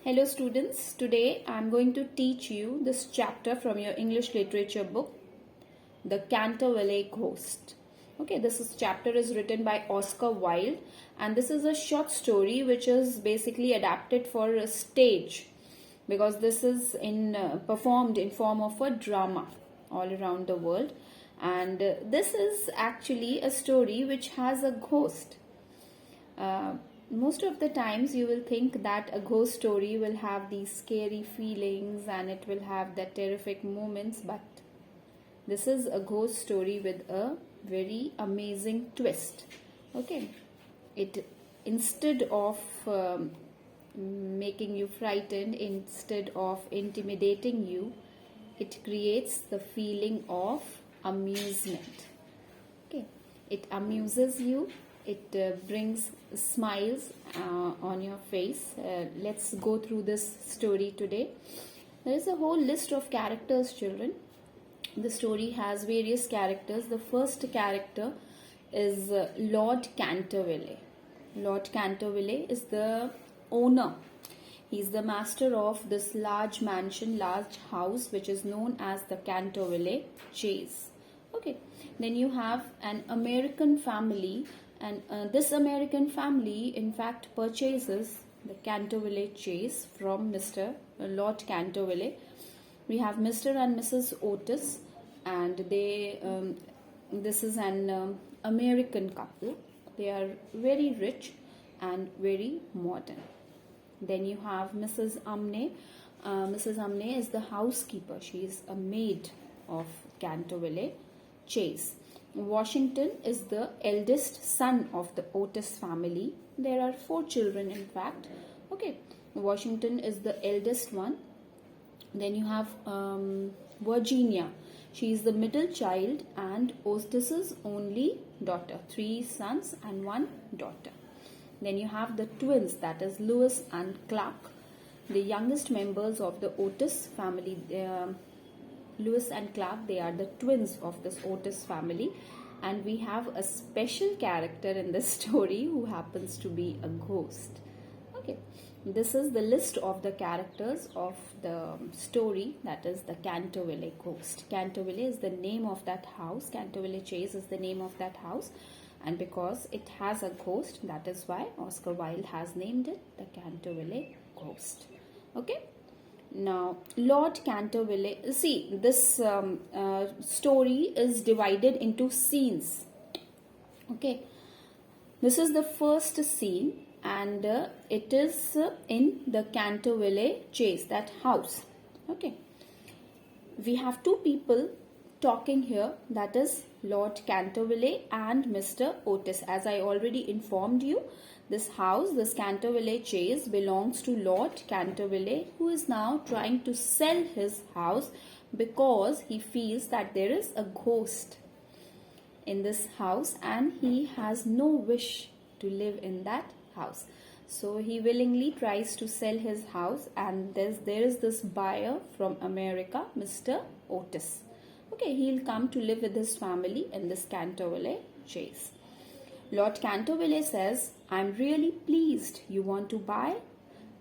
Hello students, today I am going to teach you this chapter from your English literature book, The Canterville Ghost. Okay, chapter is written by Oscar Wilde and this is a short story which is basically adapted for a stage because this is performed in form of a drama all around the world, and this is actually a story which has a ghost. Most of the times you will think that a ghost story will have these scary feelings and it will have the terrific moments, but this is a ghost story with a very amazing twist. Okay, it instead of making you frightened, instead of intimidating you, it creates the feeling of amusement. Okay, it amuses you, it brings smiles on your face. Let's go through this story today. There is a whole list of characters, children. The story has various characters. The first character is Lord Canterville. Lord Canterville is the owner. He is the master of this large mansion, large house, which is known as the Canterville Chase. Okay, then you have an American family, and this American family in fact purchases the Canterville Chase from Mr. Lord Canterville. We have Mr. and Mrs. Otis, and this is an American couple. They are very rich and very modern. Then you have Mrs. Umney. Mrs. Umney is the housekeeper. She is a maid of Canterville Chase. Washington is the eldest son of the Otis family. There are 4 children in fact. Okay, Washington is the eldest one. Then you have Virginia. She is the middle child and Otis's only daughter. 3 sons and 1 daughter. Then you have the twins, that is Lewis and Clark, the youngest members of the Otis family. Lewis and Clark, they are the twins of this Otis family, and we have a special character in this story who happens to be a ghost. Okay, this is the list of the characters of the story, that is the Canterville Ghost. Canterville is the name of that house. Canterville Chase is the name of that house, and because it has a ghost, that is why Oscar Wilde has named it the Canterville Ghost. Okay. Now, Lord Canterville, see, this story is divided into scenes. Okay, this is the first scene, and it is in the Canterville Chase, that house. Okay, we have 2 people talking here, that is Lord Canterville and Mr. Otis. As I already informed you, this house, this Canterville Chase, belongs to Lord Canterville, who is now trying to sell his house because he feels that there is a ghost in this house and he has no wish to live in that house. So he willingly tries to sell his house, and there is this buyer from America, Mr. Otis. Okay, he'll come to live with his family in this Canterville Chase. Lord Canterville says, I'm really pleased you want to buy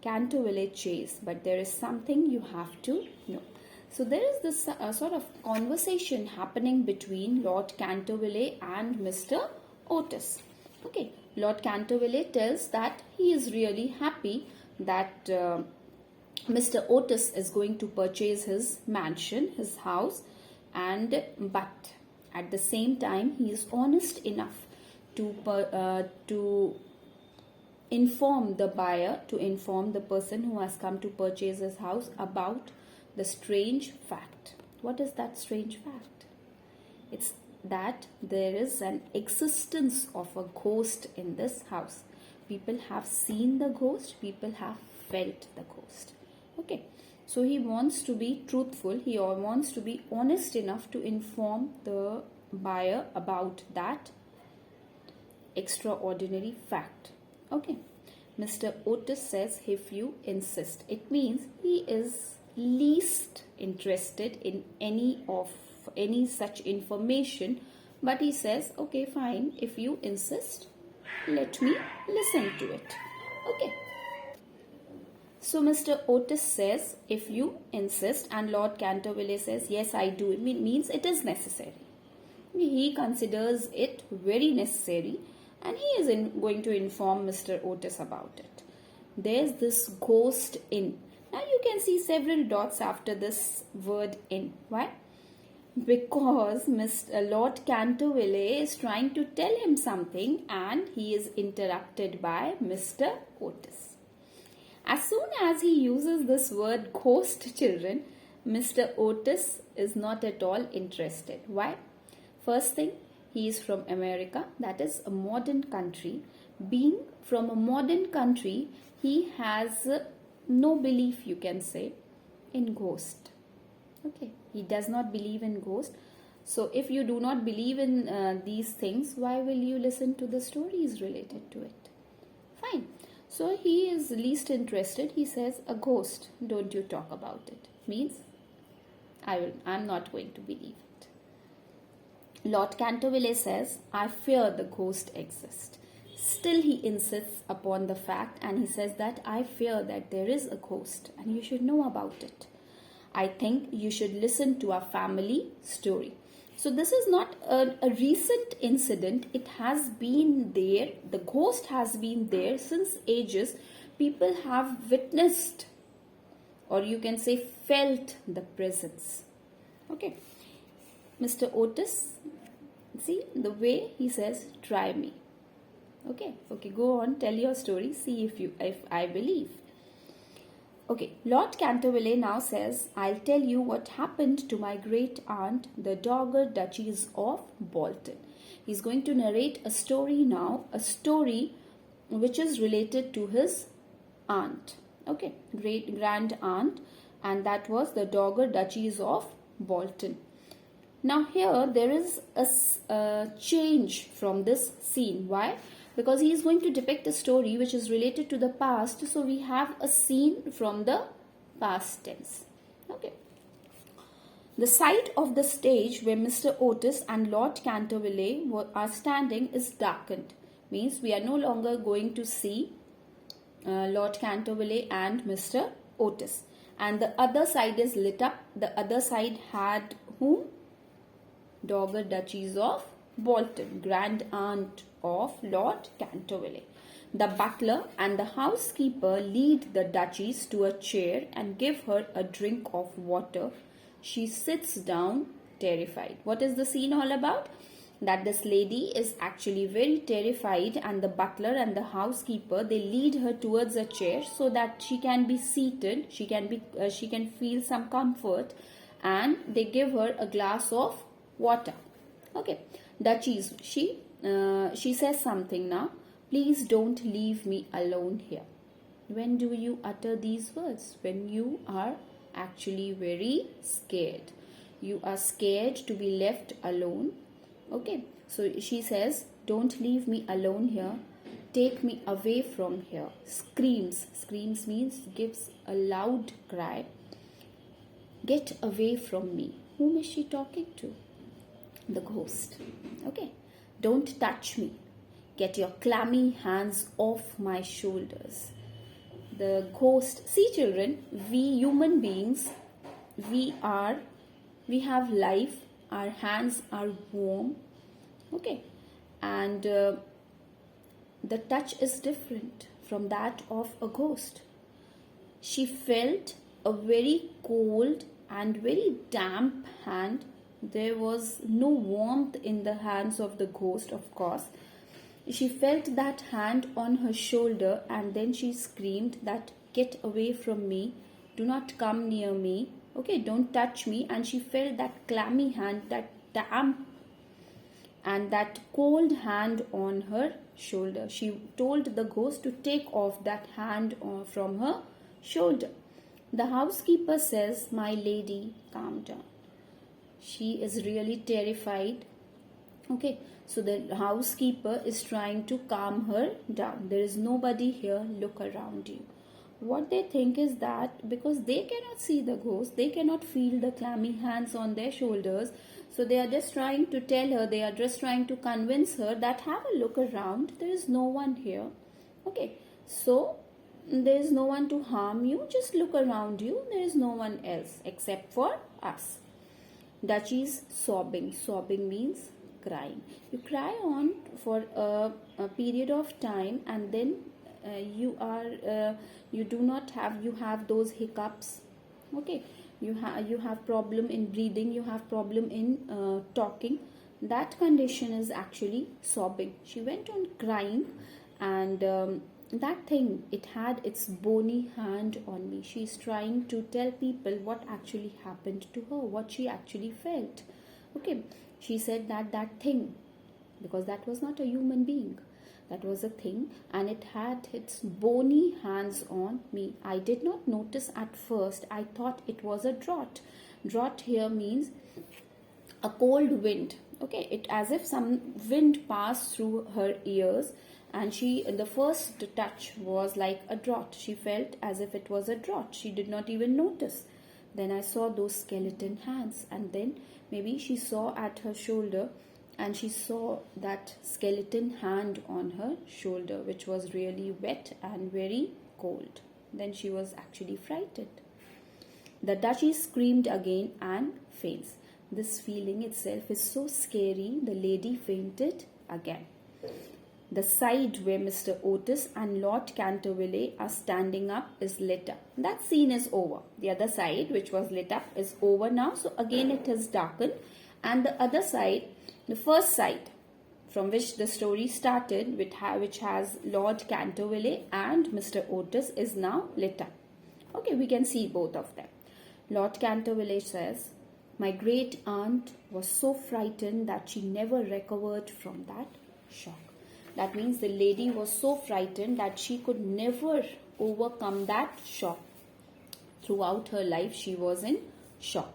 Canterville Chase, but there is something you have to know. So there is this sort of conversation happening between Lord Canterville and Mr. Otis. Okay, Lord Canterville tells that he is really happy that Mr. Otis is going to purchase his mansion, his house, but at the same time he is honest enough to inform the buyer, to inform the person who has come to purchase his house about the strange fact. What is that strange fact? It's that there is an existence of a ghost in this house. People have seen the ghost, people have felt the ghost. Okay, so he wants to be truthful, he wants to be honest enough to inform the buyer about that extraordinary fact. Okay, Mr. Otis says, if you insist. It means he is least interested in any such information, but he says, okay, fine, if you insist, let me listen to it. Okay, So Mr. Otis says, if you insist, and Lord Canterville says, yes, I do. It means it is necessary. He considers it very necessary, and he is going to inform Mr. Otis about it. There's this ghost in. Now you can see several dots after this word in. Why? Because Lord Canterville is trying to tell him something, and he is interrupted by Mr. Otis. As soon as he uses this word ghost, children, Mr. Otis is not at all interested. Why? First thing, he is from America, that is a modern country. Being from a modern country, he has no belief, you can say, in ghost. Okay, he does not believe in ghost. So if you do not believe in these things, why will you listen to the stories related to it? Fine. So he is least interested. He says, a ghost, don't you talk about it. Means, I'm not going to believe it. Lord Canterville says, I fear the ghost exists. Still he insists upon the fact, and he says that I fear that there is a ghost and you should know about it. I think you should listen to our family story. So this is not a recent incident. It has been there. The ghost has been there since ages. People have witnessed, or you can say felt, the presence. Okay. Mr. Otis, see the way he says, try me. Okay, go on, tell your story, see if I believe. Okay, Lord Canterville now says, I'll tell you what happened to my great aunt, the Dowager Duchess of Bolton. He's going to narrate a story now, a story which is related to his aunt. Okay, great grand aunt, and that was the Dowager Duchess of Bolton. Now here there is a change from this scene. Why? Because he is going to depict a story which is related to the past. So we have a scene from the past tense. Okay. The site of the stage where Mr. Otis and Lord Canterville are standing is darkened. Means we are no longer going to see Lord Canterville and Mr. Otis. And the other side is lit up. The other side had whom? Dowager Duchess of Bolton, grand aunt of Lord Canterville. The butler and the housekeeper lead the Duchess to a chair and give her a drink of water. She sits down terrified. What is the scene all about? That this lady is actually very terrified, and the butler and the housekeeper, they lead her towards a chair so that she can be seated, she can feel some comfort, and they give her a glass of water. Okay, Duchess, she says something now. Please don't leave me alone here. When do you utter these words? When you are actually very scared. You are scared to be left alone. Okay, so she says, don't leave me alone here. Take me away from here. Screams. Screams means gives a loud cry. Get away from me. Whom is she talking to? The ghost. Okay. Don't touch me. Get your clammy hands off my shoulders. The ghost. See, children, we human beings, we have life. Our hands are warm. Okay. And the touch is different from that of a ghost. She felt a very cold and very damp hand. There was no warmth in the hands of the ghost, of course. She felt that hand on her shoulder, and then she screamed that, get away from me, do not come near me, okay, don't touch me. And she felt that clammy hand, that damp and that cold hand on her shoulder. She told the ghost to take off that hand from her shoulder. The housekeeper says, my lady, calm down. She is really terrified. Okay, so the housekeeper is trying to calm her down. There is nobody here, look around you. What they think is that because they cannot see the ghost, they cannot feel the clammy hands on their shoulders, so they are just trying to tell her, they are just trying to convince her that have a look around, there is no one here. Okay, so there is no one to harm you. Just look around you. There is no one else except for us. Duchy's sobbing. Sobbing means crying. You cry on for a period of time, and then you have those hiccups. Okay, you have problem in breathing. You have problem in talking. That condition is actually sobbing. She went on crying, and that thing, it had its bony hand on me. She's trying to tell people what actually happened to her, what she actually felt. Okay, she said that thing, because that was not a human being, that was a thing, and it had its bony hands on me. I did not notice at first. I thought it was a draught. Draught here means a cold wind. Okay, it as if some wind passed through her ears, and the first touch was like a draught. She felt as if it was a draught. She did not even notice. Then I saw those skeleton hands, and then maybe she saw at her shoulder, and she saw that skeleton hand on her shoulder, which was really wet and very cold. Then she was actually frightened. The Duchess screamed again and faints. This feeling itself is so scary. The lady fainted again. The side where Mr. Otis and Lord Canterville are standing up is lit up. That scene is over. The other side, which was lit up, is over now. So again it has darkened. And the other side, the first side from which the story started, which has Lord Canterville and Mr. Otis, is now lit up. Okay, we can see both of them. Lord Canterville says, "My great aunt was so frightened that she never recovered from that shock." That means the lady was so frightened that she could never overcome that shock. Throughout her life, she was in shock.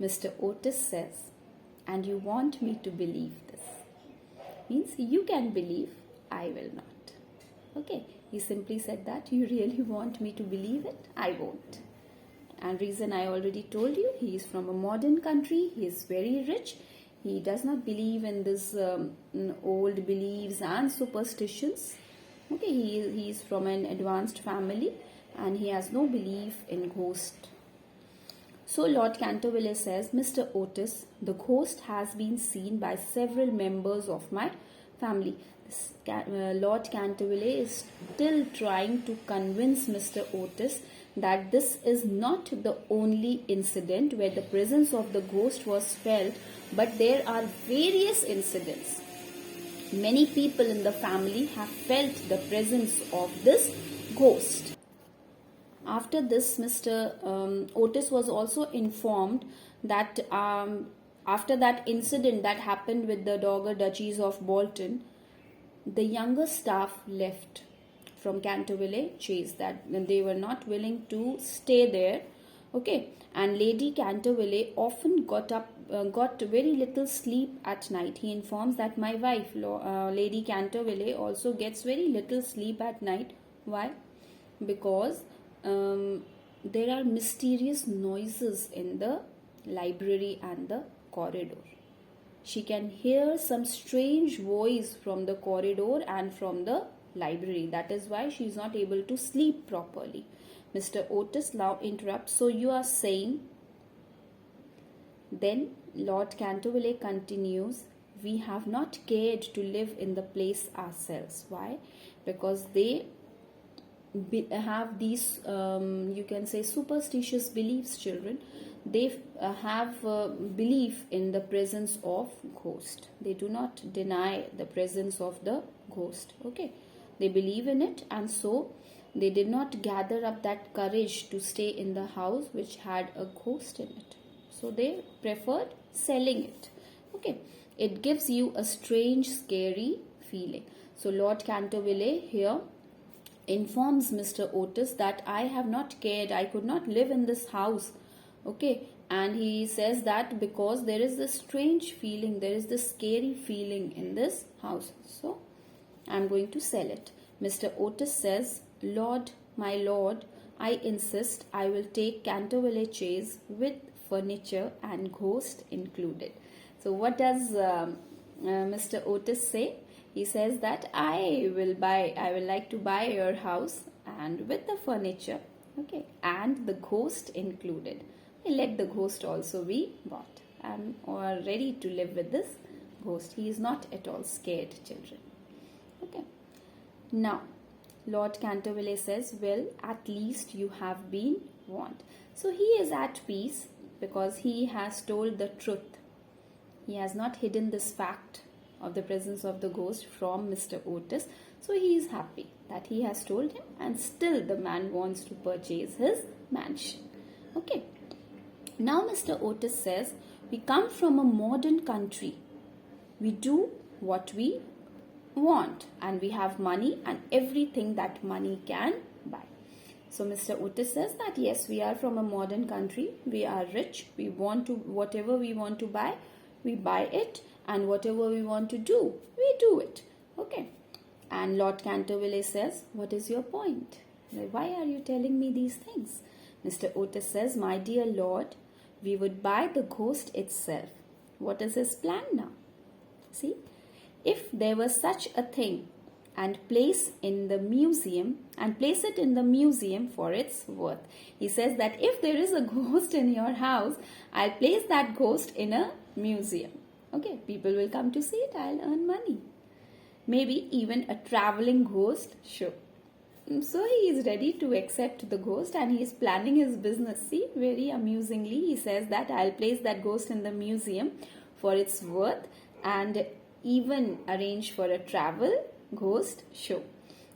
Mr. Otis says, "And you want me to believe this?" Means you can believe, I will not. Okay, he simply said that. You really want me to believe it? I won't. And reason I already told you, he is from a modern country. He is very rich. He does not believe in this old beliefs and superstitions. Okay, he is from an advanced family, and he has no belief in ghost. So Lord Canterville says, "Mr. Otis, the ghost has been seen by several members of my family." Lord Canterville is still trying to convince Mr. Otis that this is not the only incident where the presence of the ghost was felt, but there are various incidents. Many people in the family have felt the presence of this ghost. After this, Mr. Otis was also informed that after that incident that happened with the Dowager Duchess of Bolton, the younger staff left from Canterville Chase, that they were not willing to stay there. Okay, and Lady Canterville often got very little sleep at night. He informs that my wife, Lady Canterville, also gets very little sleep at night. Why? Because there are mysterious noises in the library and the corridor. She can hear some strange voice from the corridor and from the library. That is why she is not able to sleep properly. Mr. Otis now interrupts. "So you are saying..." Then Lord Canterville continues, "We have not cared to live in the place ourselves." Why? Because they have these, you can say, superstitious beliefs, children. They have belief in the presence of ghost. They do not deny the presence of the ghost. Okay, they believe in it, and so they did not gather up that courage to stay in the house which had a ghost in it. So they preferred selling it. Okay, it gives you a strange, scary feeling. So Lord Canterville here informs Mr. Otis that I have not cared, I could not live in this house. Okay, and he says that because there is this strange feeling, there is this scary feeling in this house. So I'm going to sell it. Mr. Otis says, "Lord, my lord, I insist. I will take Canterville Chase with furniture and ghost included." So what does Mr. Otis say? He says that I will like to buy your house, and with the furniture, okay, and the ghost included. Let the ghost also be bought. I'm ready to live with this ghost. He is not at all scared, children. Okay. Now, Lord Canterville says, well, at least you have been warned. So he is at peace because he has told the truth. He has not hidden this fact of the presence of the ghost from Mr. Otis. So he is happy that he has told him, and still the man wants to purchase his mansion. Okay. Now Mr. Otis says, we come from a modern country. We do what we want, and we have money and everything that money can buy. So Mr. Otis says that yes, we are from a modern country. We are rich. We want to, whatever we want to buy, we buy it, and whatever we want to do, we do it. Okay. And Lord Canterville says, what is your point? Why are you telling me these things? Mr. Otis says, my dear Lord, we would buy the ghost itself. What is his plan now? See, if there was such a thing, and place it in the museum for its worth. He says that if there is a ghost in your house, I'll place that ghost in a museum. Okay, people will come to see it. I'll earn money. Maybe even a traveling ghost show. So he is ready to accept the ghost, and he is planning his business. See, very amusingly, he says that I'll place that ghost in the museum for its worth, and even arrange for a travel ghost show.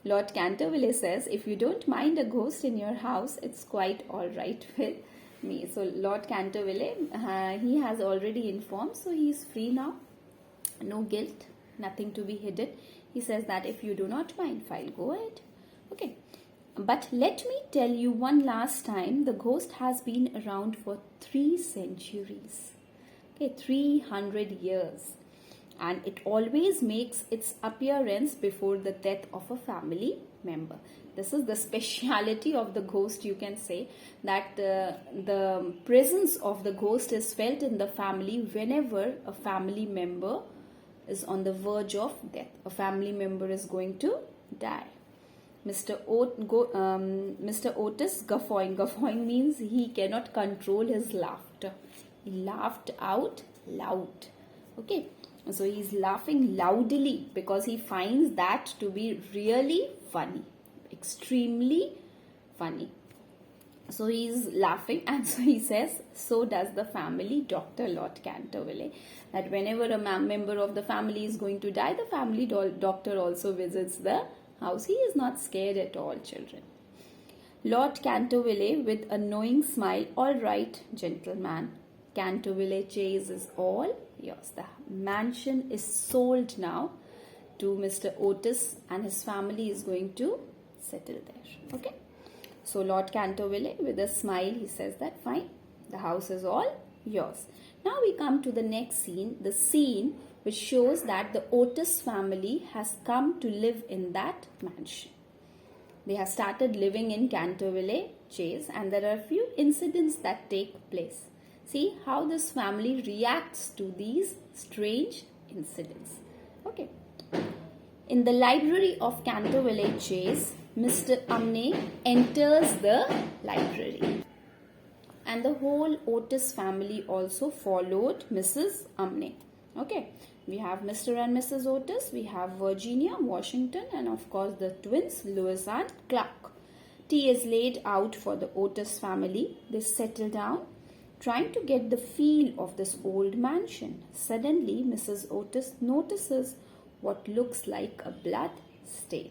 Lord Canterville says, if you don't mind a ghost in your house, it's quite all right with me. So Lord Canterville, he has already informed, so he is free now. No guilt, nothing to be hidden. He says that if you do not mind, fine, go ahead. Okay. But let me tell you one last time, the ghost has been around for 3 centuries. Okay, 300 years. And it always makes its appearance before the death of a family member. This is the speciality of the ghost, you can say, that the presence of the ghost is felt in the family whenever a family member is on the verge of death. A family member is going to die. Mr. Otis guffawing means he cannot control his laughter. He laughed out loud. Okay. So he is laughing loudly because he finds that to be really funny. Extremely funny. So he is laughing, and so he says, so does the family doctor, Lord Canterville, that whenever a member of the family is going to die, the family doctor also visits the house. He is not scared at all, children. Lord Canterville with a knowing smile, all right, gentleman. Canterville Chase is all yours. The mansion is sold now to Mr. Otis, and his family is going to settle there. Okay. So Lord Canterville with a smile, he says that fine, the house is all yours. Now we come to the next scene, the scene which shows that the Otis family has come to live in that mansion. They have started living in Canterville Chase, and there are a few incidents that take place. See how this family reacts to these strange incidents. Okay. In the library of Canterville Chase, Mr. Umney enters the library. And the whole Otis family also followed Mrs. Umney. Okay. We have Mr. and Mrs. Otis. We have Virginia, Washington, and of course the twins, Lewis and Clark. Tea is laid out for the Otis family. They settle down, trying to get the feel of this old mansion. Suddenly, Mrs. Otis notices what looks like a blood stain.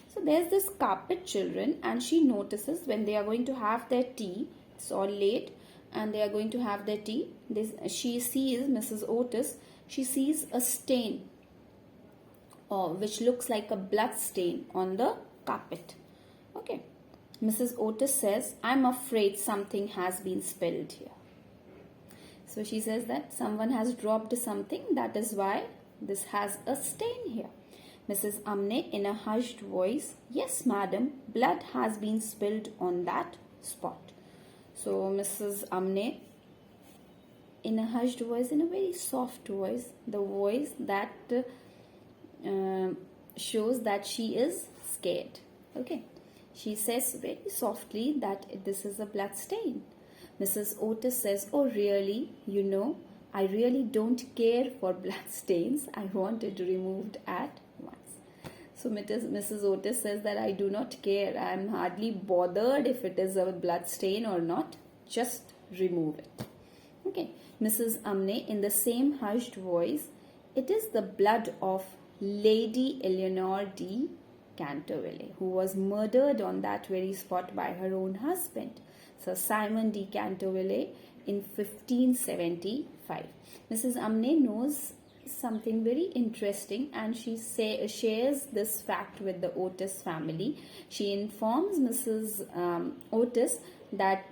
So there's this carpet, children, and she notices when they are going to have their tea, it's all late, and they are going to have their tea. She sees, Mrs. Otis, she sees a stain, which looks like a blood stain on the carpet. Okay. Mrs. Otis says, I'm afraid something has been spilled here. So she says that someone has dropped something, that is why this has a stain here. Mrs. Umney in a hushed voice, yes madam, blood has been spilled on that spot. So Mrs. Umney in a hushed voice, in a very soft voice, the voice that shows that she is scared. Okay. She says very softly that this is a blood stain. Mrs. Otis says, "Oh, really? You know, I really don't care for blood stains. I want it removed at once." So Mrs. Otis says that I do not care. I am hardly bothered if it is a blood stain or not. Just remove it. Okay. Mrs. Umney, in the same hushed voice, "It is the blood of Lady Eleanor de Canterville, who was murdered on that very spot by her own husband, Sir Simon de Canterville, in 1575. Mrs. Umney knows something very interesting, and she shares this fact with the Otis family. She informs Mrs. Otis that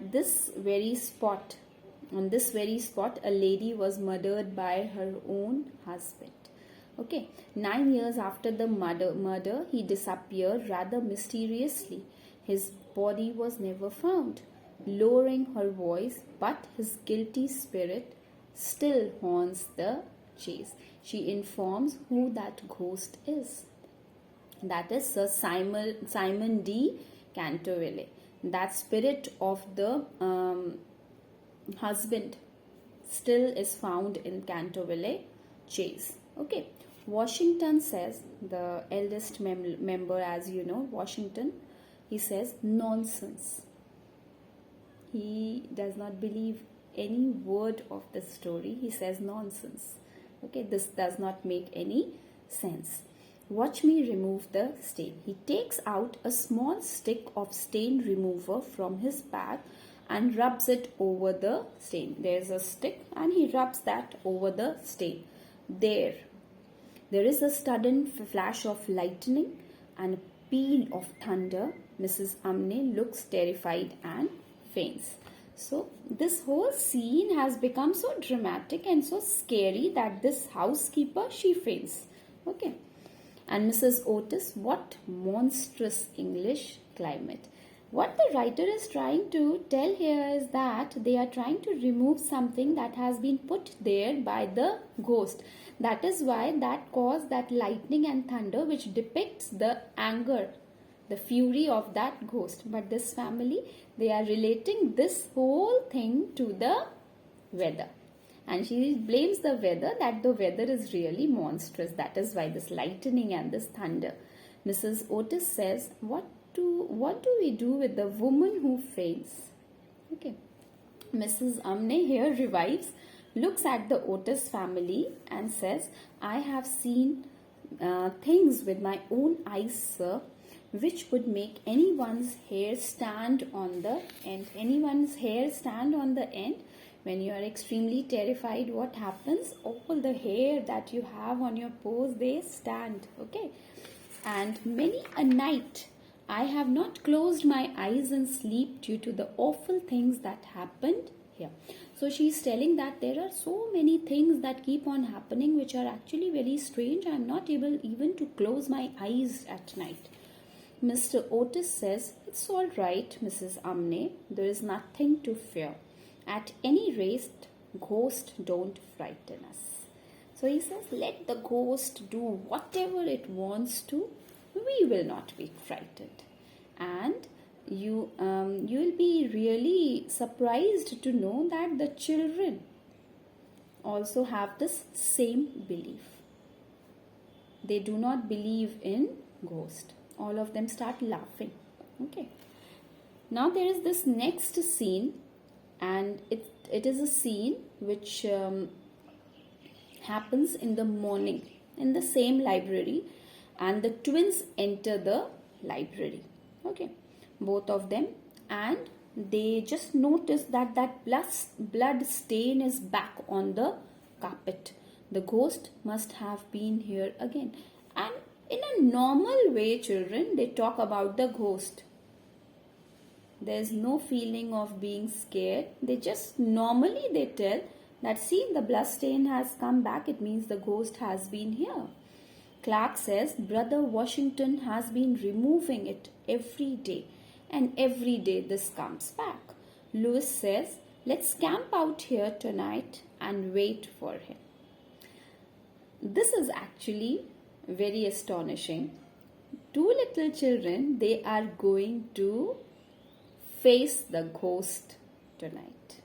on this very spot, a lady was murdered by her own husband. Okay, 9 years after the murder, he disappeared rather mysteriously. His body was never found. Lowering her voice, but his guilty spirit still haunts the chase. She informs who that ghost is. That is Sir Simon de Canterville. That spirit of the husband still is found in Canterville Chase. Okay. Washington says, the eldest member, as you know, Washington, he says, "Nonsense." He does not believe any word of the story. He says nonsense. Okay, this does not make any sense. "Watch me remove the stain." He takes out a small stick of stain remover from his bag and rubs it over the stain. There's a stick and he rubs that over the stain. There is a sudden flash of lightning and a peal of thunder. Mrs. Umney looks terrified and faints. So this whole scene has become so dramatic and so scary that this housekeeper, she faints. Okay. And Mrs. Otis, what monstrous English climate. What the writer is trying to tell here is that they are trying to remove something that has been put there by the ghost. That is why that caused that lightning and thunder, which depicts the anger, the fury of that ghost. But this family, they are relating this whole thing to the weather. And she blames the weather, that the weather is really monstrous. That is why this lightning and this thunder. Mrs. Otis says, what do we do with the woman who faints? Okay. Mrs. Umney here revives, looks at the Otis family and says, "I have seen things with my own eyes, sir, which would make anyone's hair stand on the end." Anyone's hair stand on the end. When you are extremely terrified, what happens? All the hair that you have on your pose, they stand. Okay. "And many a night I have not closed my eyes in sleep due to the awful things that happened here." So she's telling that there are so many things that keep on happening which are actually very strange. I'm not able even to close my eyes at night. Mr. Otis says, "It's all right, Mrs. Umney. There is nothing to fear. At any rate, ghosts don't frighten us." So he says, let the ghost do whatever it wants to. We will not be frightened. And you'll be really surprised to know that the children also have this same belief. They do not believe in ghost. All of them start laughing. Okay. Now there is this next scene, and it is a scene which happens in the morning in the same library, and the twins enter the library. Okay, both of them, and they just notice that blood stain is back on the carpet. The ghost must have been here again. And in a normal way, children, they talk about the ghost. There's no feeling of being scared. They just normally they tell that, see, the blood stain has come back. It means the ghost has been here. Clark says, Brother Washington has been removing it every day, and every day this comes back. Lewis says, let's camp out here tonight and wait for him. This is actually very astonishing. two little children, they are going to face the ghost tonight.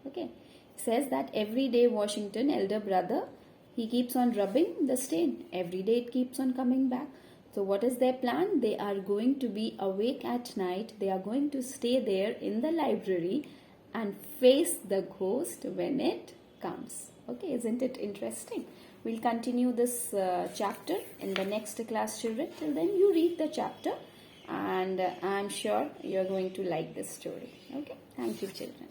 Okay. Says that every day Washington, elder brother, he keeps on rubbing the stain. Every day it keeps on coming back. So what is their plan? They are going to be awake at night. They are going to stay there in the library and face the ghost when it comes. Okay, isn't it interesting? We'll continue this chapter in the next class, children. Till then, you read the chapter and I'm sure you're going to like this story. Okay, thank you, children.